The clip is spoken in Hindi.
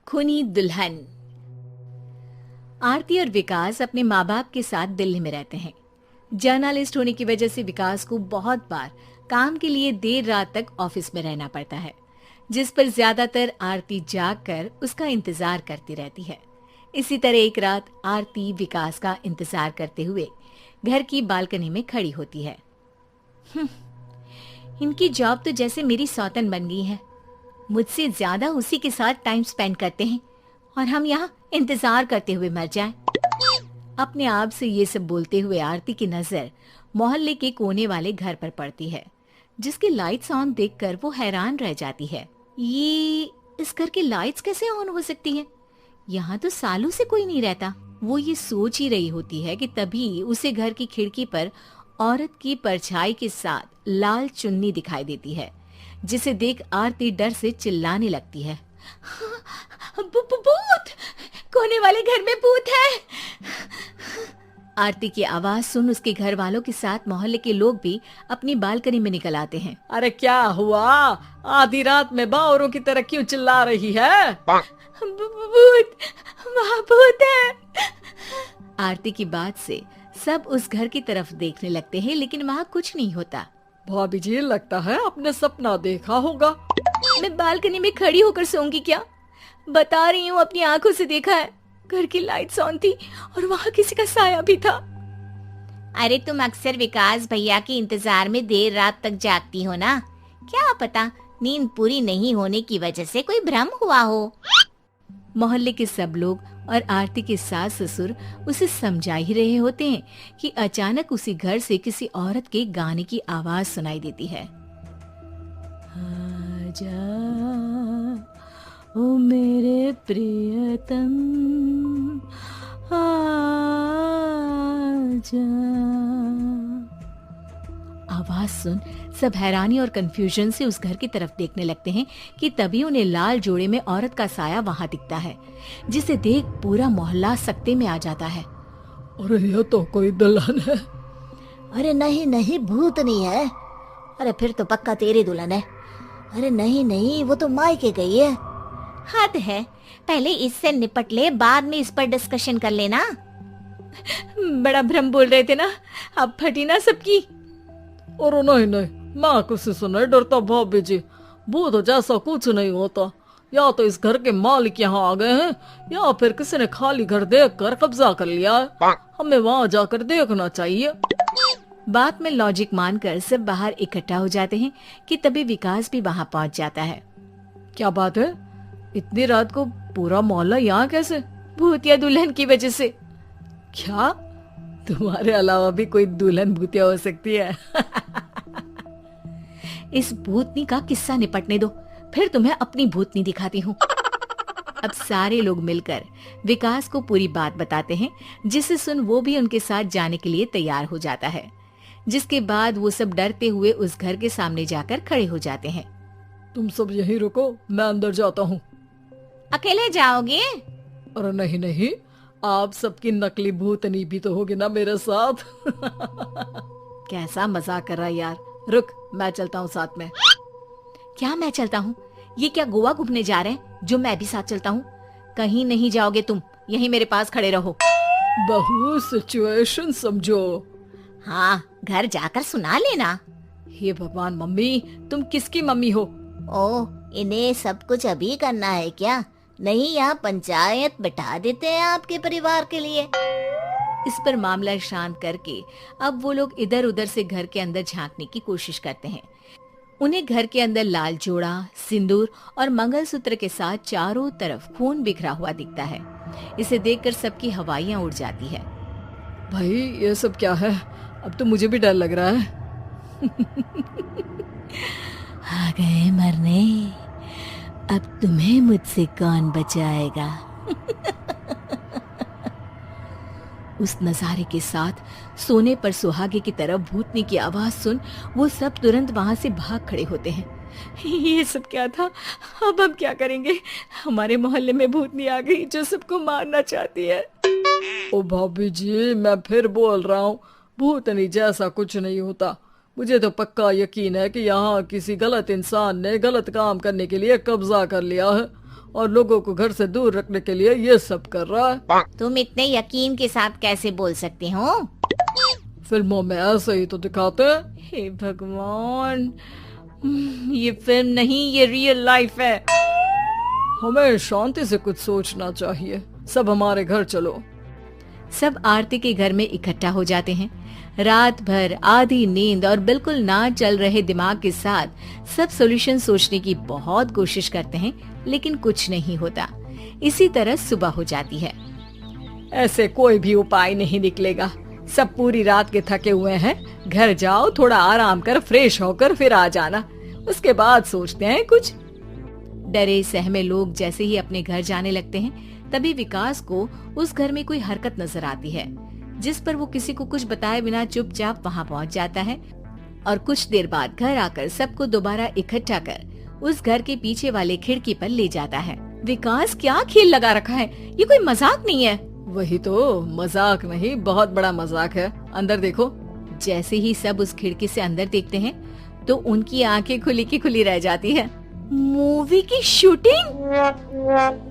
खूनी दुल्हन। आरती और विकास अपने माँ बाप के साथ दिल्ली में रहते हैं। जर्नलिस्ट होने की वजह से विकास को बहुत बार काम के लिए देर रात तक ऑफिस में रहना पड़ता है, जिस पर ज्यादातर आरती जाग कर उसका इंतजार करती रहती है। इसी तरह एक रात आरती विकास का इंतजार करते हुए घर की बालकनी में खड़ी होती है। इनकी जॉब तो जैसे मेरी सौतन बन गई है। मुझसे ज्यादा उसी के साथ टाइम स्पेंड करते हैं और हम यहाँ इंतजार करते हुए मर जाएं। अपने आप से ये सब बोलते हुए आरती की नजर मोहल्ले के कोने वाले घर पर पड़ती है, जिसकी लाइट्स ऑन देखकर वो हैरान रह जाती है। ये इस घर की लाइट्स कैसे ऑन हो सकती हैं? यहाँ तो सालों से कोई नहीं रहता। वो ये सोच ही रही होती है कि तभी उसे घर की खिड़की पर औरत की परछाई के साथ लाल चुन्नी दिखाई देती है, जिसे देख आरती डर से चिल्लाने लगती है। भूत! कोने वाले घर में भूत है! आरती की आवाज सुन उसके घर वालों के साथ मोहल्ले के लोग भी अपनी बालकनी में निकल आते हैं। अरे क्या हुआ? आधी रात में बावरों की तरह क्यों चिल्ला रही है? भूत! वहाँ भूत है! आरती की बात से सब उस घर की तरफ देखने लगते हैं, लेकिन वहाँ कुछ नहीं होता। भाभी जी, लगता है आपने सपना देखा होगा। मैं बालकनी में खड़ी होकर सोऊंगी क्या? बता रही हूँ, अपनी आंखों से देखा है। घर की लाइट्स ऑन थी और वहाँ किसी का साया भी था। अरे तुम अक्सर विकास भैया के इंतजार में देर रात तक जागती हो ना, क्या पता नींद पूरी नहीं होने की वजह से कोई भ्रम हुआ हो। मोहल्ले के सब लोग और आरती के सास ससुर उसे समझा ही रहे होते हैं कि अचानक उसी घर से किसी औरत के गाने की आवाज सुनाई देती है। आजा ओ मेरे प्रियतम, आजा। आवाज सुन सब हैरानी और कंफ्यूजन से उस घर की तरफ देखने लगते हैं कि तभी उन्हें लाल जोड़े में औरत का साया वहां दिखता है, जिसे देख पूरा मोहल्ला सकते में आ जाता है। अरे ये तो कोई दुल्हन है। अरे नहीं नहीं, भूत नहीं है। अरे फिर तो पक्का तेरी दुल्हन है। अरे नहीं नहीं, वो तो मायके गई है। हद है, पहले इससे निपट ले, बाद में इस पर डिस्कशन कर लेना। बड़ा भ्रम बोल रहे थे ना, अब फटी ना सबकी। और नहीं नहीं, मैं किसी से नहीं डरता भाभी जी। भूत जैसा कुछ नहीं होता। या तो इस घर के मालिक यहाँ आ गए हैं, या फिर किसी ने खाली घर देखकर कब्जा कर लिया है। हमें वहाँ जाकर देखना चाहिए। बात में लॉजिक मानकर सब बाहर इकट्ठा हो जाते हैं कि तभी विकास भी वहाँ पहुँच जाता है। क्या बात है? इतनी रात को पूरा मोहल्ला यहाँ कैसे? भूतिया दुल्हन की वजह से। क्या तुम्हारे अलावा भी कोई दुल्हन भूतिया हो सकती है? इस भूतनी का किस्सा निपटने दो, फिर तुम्हें अपनी भूतनी दिखाती हूँ। अब सारे लोग मिलकर विकास को पूरी बात बताते हैं, जिसे सुन वो भी उनके साथ जाने के लिए तैयार हो जाता है। जिसके बाद वो सब डरते हुए उस घर के सामने जाकर खड़े हो जाते हैं। तुम सब यहीं रुको, मैं अंदर जाता हूँ। अकेले जाओगे? अरे नहीं नहीं, आप सबकी नकली भूतनी भी तो होगी ना मेरे साथ। कैसा मजाक कर रहा है यार। रुक, मैं चलता हूँ साथ में। क्या मैं चलता हूँ? ये क्या गोवा घूमने जा रहे हैं जो मैं भी साथ चलता हूँ? कहीं नहीं जाओगे तुम, यहीं मेरे पास खड़े रहो। बहू सिचुएशन समझो। हाँ, घर जाकर सुना लेना। हे भगवान, मम्मी तुम किसकी मम्मी हो? ओह, इन्हें सब कुछ अभी करना है क्या? नहीं, यहाँ पंचायत बिठा देते हैं आपके परिवार के लिए। इस पर मामला शांत करके अब वो लोग इधर उधर से घर के अंदर झांकने की कोशिश करते हैं। उन्हें घर के अंदर लाल जोड़ा, सिंदूर और मंगलसूत्र के साथ चारों तरफ खून बिखरा हुआ दिखता है। इसे देखकर सबकी हवाइयां उड़ जाती है। भाई ये सब क्या है? अब तो मुझे भी डर लग रहा है। आ गए मरने, अब तुम्हें मुझसे कौन बचाएगा? उस नजारे के साथ सोने पर सुहागे की तरफ भूतनी की आवाज सुन वो सब तुरंत वहां से भाग खड़े होते हैं। ये सब क्या था? अब हम क्या करेंगे? हमारे मोहल्ले में भूतनी आ गई जो सबको मारना चाहती है। ओ भाभी जी, मैं फिर बोल रहा हूँ, भूतनी जैसा कुछ नहीं होता। मुझे तो पक्का यकीन है कि यहाँ किसी गलत इंसान ने गलत काम करने के लिए कब्जा कर लिया है और लोगों को घर से दूर रखने के लिए ये सब कर रहा है। तुम इतने यकीन के साथ कैसे बोल सकते हो? फिल्मों में ऐसे ही तो दिखाते हैं। हे भगवान, ये फिल्म नहीं, ये रियल लाइफ है। हमें शांति से कुछ सोचना चाहिए। सब हमारे घर चलो। सब आरती के घर में इकट्ठा हो जाते हैं। रात भर आधी नींद और बिल्कुल ना चल रहे दिमाग के साथ सब सॉल्यूशन सोचने की बहुत कोशिश करते हैं, लेकिन कुछ नहीं होता। इसी तरह सुबह हो जाती है। ऐसे कोई भी उपाय नहीं निकलेगा। सब पूरी रात के थके हुए हैं। घर जाओ, थोड़ा आराम कर, फ्रेश होकर फिर आ जाना। उसके बाद सोचते हैं कुछ। डरे सहमे लोग जैसे ही अपने घर जाने लगते हैं, तभी विकास को उस घर में कोई हरकत नजर आती है, जिस पर वो किसी को कुछ बताए बिना चुपचाप वहाँ पहुँच जाता है और कुछ देर बाद घर आकर सबको दोबारा इकट्ठा कर उस घर के पीछे वाले खिड़की पर ले जाता है। विकास, क्या खेल लगा रखा है? ये कोई मजाक नहीं है। वही तो, मजाक नहीं, बहुत बड़ा मजाक है। अंदर देखो। जैसे ही सब उस खिड़की से अंदर देखते हैं तो उनकी आंखें खुली की खुली रह जाती है। मूवी की शूटिंग?